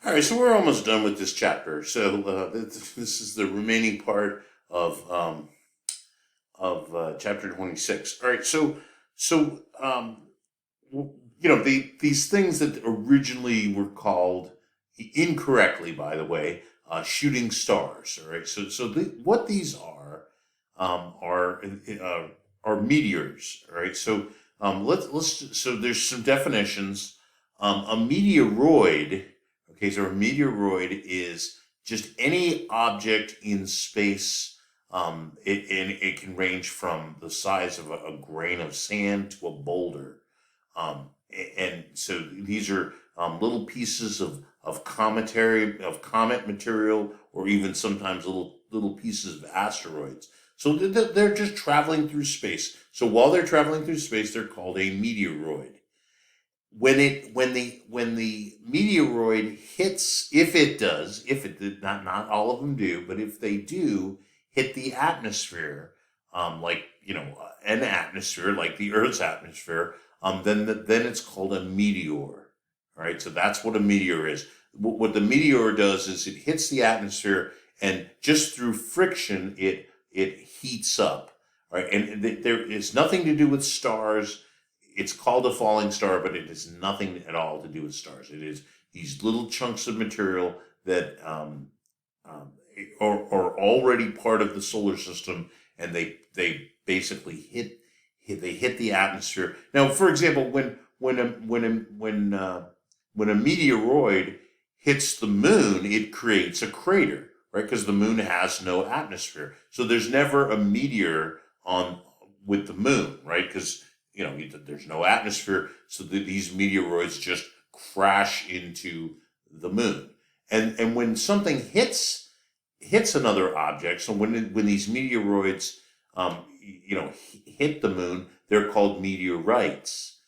All right, so we're almost done with this chapter. So this is the remaining part of chapter 26. All right, so these things that originally were called incorrectly, by the way, shooting stars. All right, what these um, are uh, are meteors. All right, so there's some definitions. A meteoroid. Okay, so a meteoroid is just any object in space. And it can range from the size of a grain of sand to a boulder. And so these are little pieces of comet material, or even sometimes little pieces of asteroids. So they're just traveling through space. So while they're traveling through space, they're called a meteoroid. When the meteoroid hits, if it did not all of them do, but if they do hit the atmosphere, like an atmosphere like the Earth's atmosphere, then it's called a meteor. All right, so that's what a meteor is. What the meteor does is it hits the atmosphere, and just through friction, it heats up. Right, and there is nothing to do with stars. It's called a falling star, but it has nothing at all to do with stars. It is these little chunks of material that um, are already part of the solar system, and they basically hit the atmosphere. Now, for example, when a meteoroid hits the moon, it creates a crater, right? Because the moon has no atmosphere, so there's never a meteor on with the moon, right? Because there's no atmosphere, so these meteoroids just crash into the moon. And when something hits another object, so when these meteoroids hit the moon, they're called meteorites.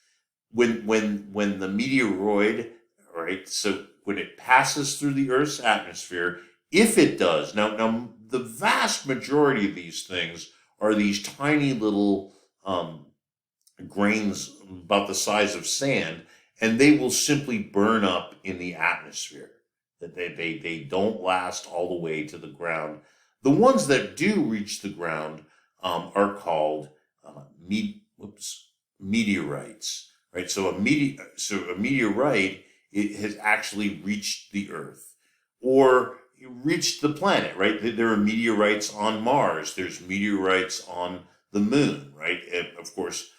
When the meteoroid, right, so when it passes through the Earth's atmosphere, if it does, now the vast majority of these things are these tiny little grains about the size of sand, and they will simply burn up in the atmosphere. That they don't last all the way to the ground. The ones that do reach the ground are called meteorites. Right, so a meteorite, it has actually reached the Earth or reached the planet. Right, there are meteorites on Mars. There's meteorites on the moon. Right, and of course,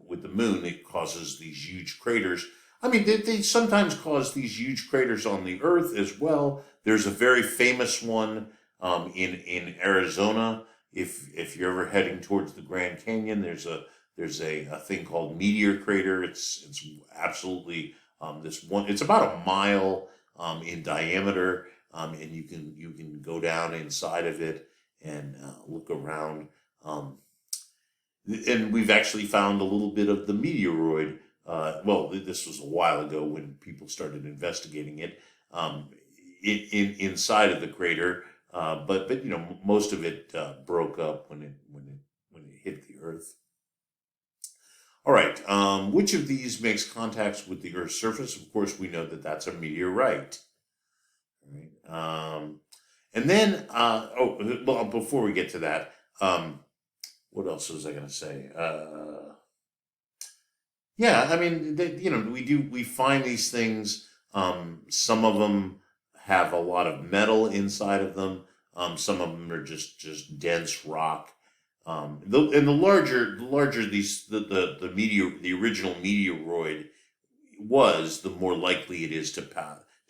with the moon, it causes these huge craters. I mean, they sometimes cause these huge craters on the Earth as well. There's a very famous one in Arizona. If you're ever heading towards the Grand Canyon, there's a thing called Meteor Crater. It's absolutely this one. It's about a mile in diameter, and you can go down inside of it and look around. And we've actually found a little bit of the meteoroid. Well, this was a while ago when people started investigating it inside of the crater, but most of it broke up when it hit the Earth. All right, which of these makes contacts with the Earth's surface? Of course, we know that that's a meteorite. All right, and then well, before we get to that. What else was I going to say? Yeah, I mean, we find these things. Some of them have a lot of metal inside of them. Some of them are just dense rock. The larger the original meteoroid was, the more likely it is to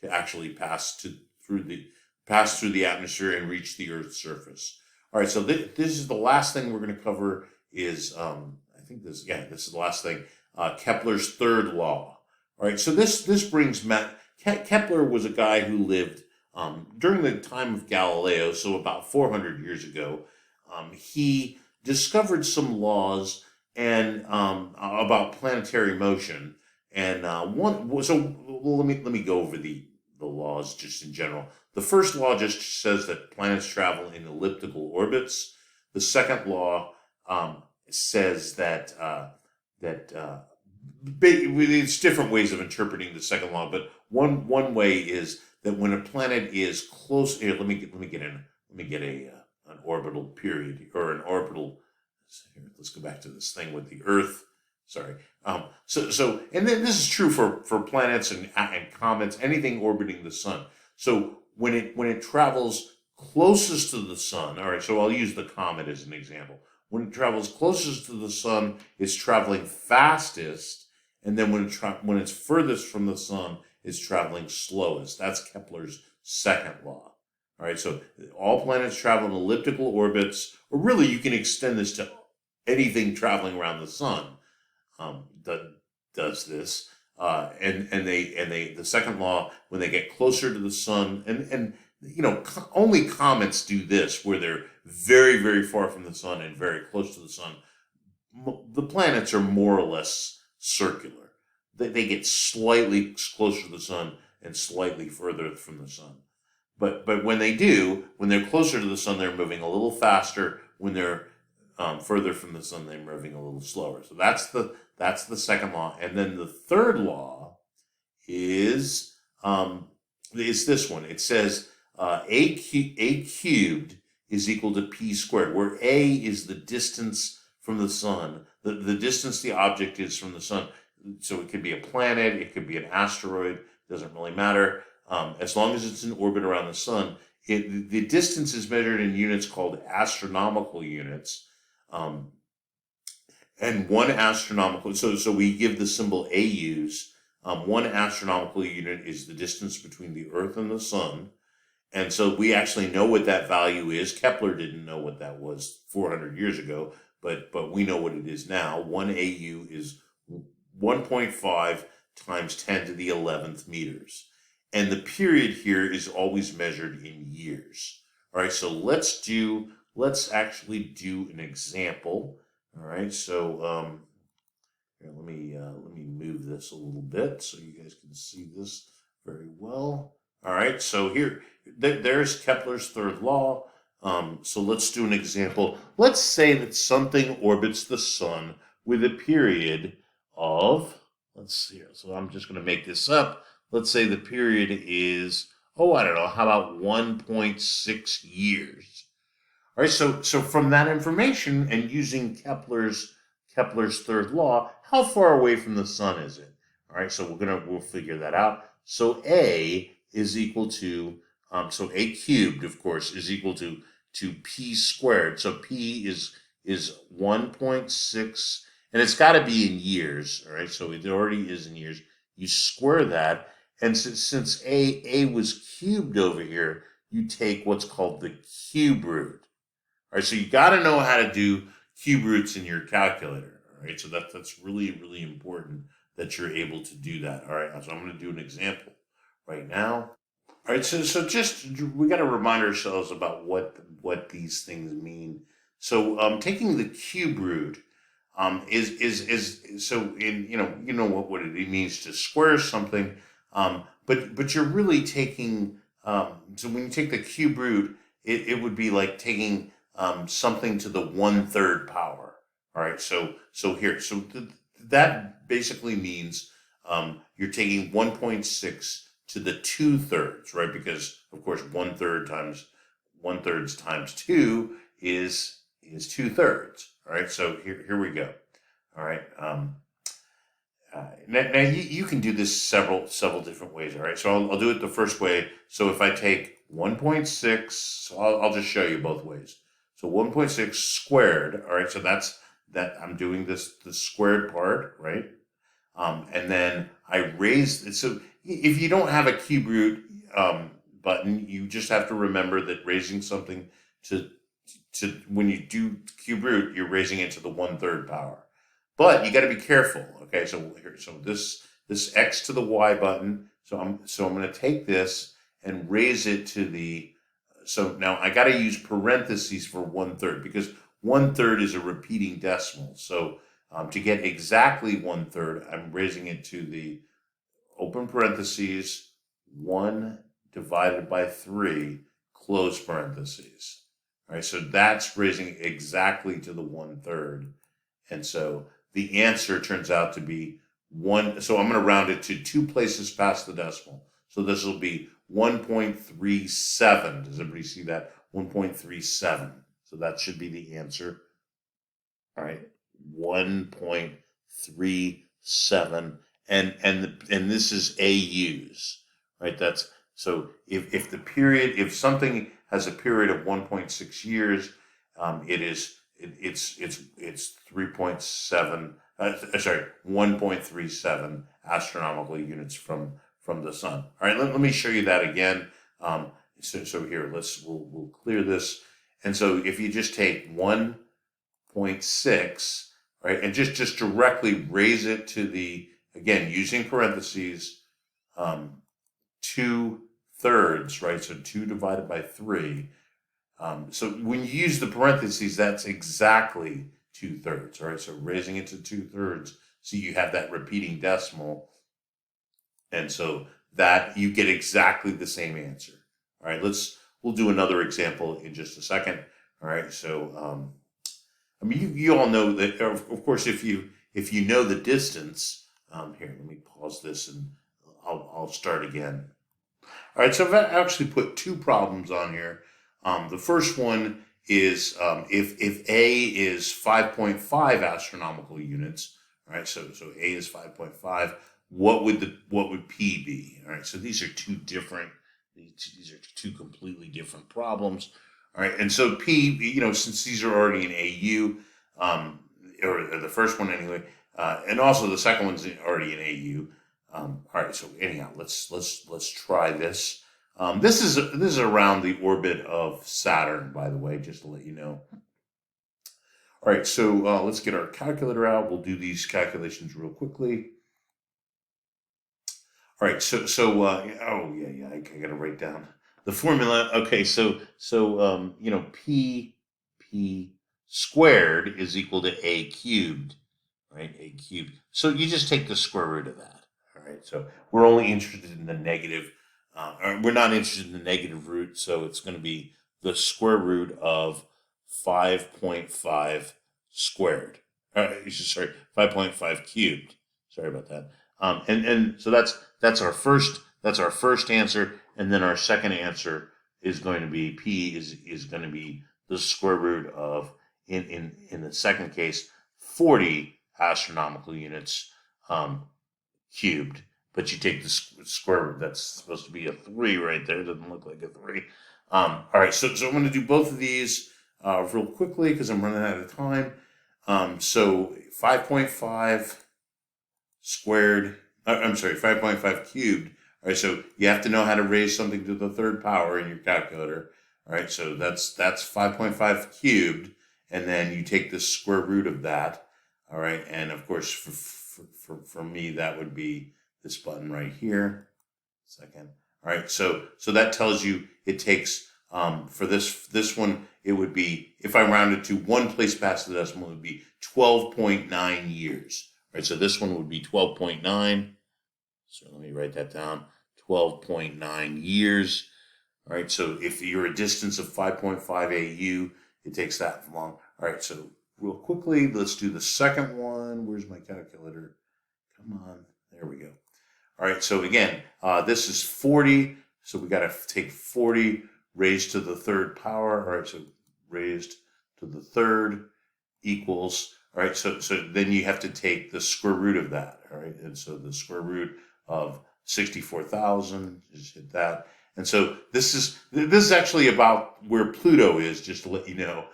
actually pass through the atmosphere and reach the Earth's surface. All right, so this is the last thing we're going to cover. Is I think this is the last thing. Kepler's third law. All right, so this brings Kepler was a guy who lived during the time of Galileo, so about 400 years ago. He discovered some laws and about planetary motion, and one. So well, let me go over the laws just in general. The first law just says that planets travel in elliptical orbits. The second law says that it's different ways of interpreting the second law, but one way is that when a planet is close, here, let me get an orbital period or an orbital. Here, let's go back to this thing with the Earth. Sorry. And then this is true for planets and comets, anything orbiting the sun. So when it travels closest to the sun, all right. So I'll use the comet as an example. When it travels closest to the sun, it's traveling fastest, and then when it's furthest from the sun, it's traveling slowest. That's Kepler's second law. All right. So all planets travel in elliptical orbits, or really you can extend this to anything traveling around the sun. That does this, and the second law, when they get closer to the sun, and only comets do this, where they're very, very far from the sun and very close to the sun. The planets are more or less circular. They get slightly closer to the sun and slightly further from the sun. But when they're closer to the sun, they're moving a little faster. When they're further from the sun, they're moving a little slower. So that's the second law. And then the third law is this one. It says a cubed is equal to p squared, where a is the distance from the sun, the distance the object is from the sun. So it could be a planet, it could be an asteroid, doesn't really matter. As long as it's in orbit around the sun, the distance is measured in units called astronomical units. And one astronomical, so we give the symbol AUs. One astronomical unit is the distance between the Earth and the sun. And so we actually know what that value is. Kepler didn't know what that was 400 years ago, but we know what it is now. One AU is 1.5 times 10 to the 11th meters. And the period here is always measured in years. All right, so let's actually do an example. All right, so here, let me move this a little bit so you guys can see this very well. All right, so there's Kepler's third law. So let's do an example. Let's say that something orbits the sun with a period of, let's see here. So I'm just going to make this up. Let's say the period is, I don't know, how about 1.6 years? All right, so from that information and using Kepler's third law, how far away from the sun is it? All right, so we'll figure that out. So A is equal to so A cubed, of course, is equal to p squared. So P is 1.6, and it's got to be in years. All right, so it already is in years. You square that, and since A was cubed over here, you take what's called the cube root. All right, so you got to know how to do cube roots in your calculator. All right, so that's really, really important that you're able to do that. All right, so I'm going to do an example right now. All right, so just we got to remind ourselves about what these things mean. So taking the cube root is so in you know what it means to square something, but you're really taking so when you take the cube root, it would be like taking something to the 1/3 power. All right, so that basically means you're taking 1.6 to the 2/3, right? Because of course 1/3 times 2 is 2/3. All right, so here we go. All right, now you can do this several different ways. All right, so I'll do it the first way. So if I take 1.6, so I'll just show you both ways. So 1.6 squared. All right, so that's that. I'm doing the squared part, right? And then I raise it. So if you don't have a cube root button, you just have to remember that raising something to when you do cube root, you're raising it to the 1/3 power. But you got to be careful. Okay, so this X to the Y button. So I'm going to take this and raise it to the. So now I got to use parentheses for 1/3 because 1/3 is a repeating decimal. So to get exactly 1/3, I'm raising it to the open parentheses 1 divided by 3 close parentheses. All right, so that's raising it exactly to the 1/3, and so the answer turns out to be so I'm going to round it to 2 places past the decimal. So this will be 1.37. Does everybody see that? 1.37. So that should be the answer. All right, 1.37, and this is AUs, right? That's so if something has a period of 1.6 years, it's 3.7. Sorry, 1.37 astronomical units from the sun. All right, let me show you that again. So here, we'll clear this, and so if you just take 1.6, right, and just directly raise it to the, again, using parentheses, 2/3, right? So 2 divided by 3. So when you use the parentheses, that's exactly 2/3, right? So raising it to 2/3, so you have that repeating decimal, and so that you get exactly the same answer. All right, we'll do another example in just a second. All right, so I mean, you all know that, of course, if you know the distance, here, let me pause this and I'll start again. All right, so I've actually put 2 problems on here. The first one is if A is 5.5 astronomical units, all right, so A is 5.5, what would P be? All right, so these are two completely different problems. All right, and so P, since these are already in AU, or the first one anyway, and also the second one's already in AU. All right, so anyhow, let's try this. This is around the orbit of Saturn, by the way, just to let you know. All right, so let's get our calculator out. We'll do these calculations real quickly. All right, so oh yeah, I gotta write down the formula. Okay, so P squared is equal to A cubed, right? A cubed. So you just take the square root of that. All right, so we're only interested in the negative. Or we're not interested in the negative root, so it's going to be the square root of 5.5 squared. Sorry, 5.5 cubed. Sorry about that. And so that's our first answer, and then our second answer is going to be P is going to be the square root of, in the second case, 40 astronomical units cubed. But you take the square root, that's supposed to be a 3 right there. It doesn't look like a 3. All right, so I'm going to do both of these real quickly because I'm running out of time. So 5.5 squared, I'm sorry, 5.5 cubed. All right, so you have to know how to raise something to the third power in your calculator. All right, so that's 5.5 cubed, and then you take the square root of that. All right, and of course, for me, that would be this button right here. Second. All right, so that tells you it takes, for this one, it would be, if I rounded to 1 place past the decimal, it would be 12.9 years. All right, so this one would be 12.9. So let me write that down. 12.9 years. All right, so if you're a distance of 5.5 AU, it takes that long. All right, so real quickly, let's do the second one. Where's my calculator? Come on. There we go. All right, so again, this is 40. So we got to take 40 raised to the third power. All right, so raised to the third equals, all right, so then you have to take the square root of that. All right, and so the square root of 64,000, just hit that. And so this is actually about where Pluto is, just to let you know.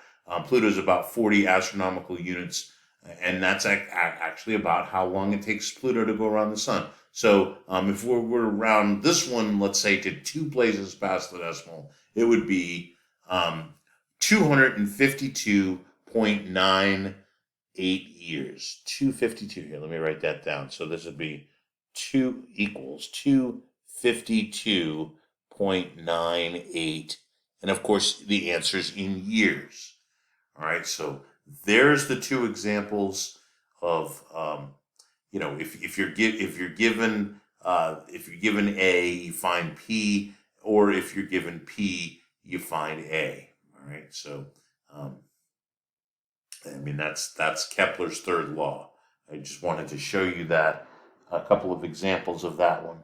Pluto is about 40 astronomical units, and that's actually about how long it takes Pluto to go around the sun. So if we're around this one, let's say to 2 places past the decimal, it would be 252.98 years. 252 here. Let me write that down. So this would be 2 equals 252.98. And of course, the answer's in years. All right. So there's the 2 examples of, if you're given A, you find P, or if you're given P, you find A. All right. So, I mean, that's Kepler's third law. I just wanted to show you that. a couple of examples of that one.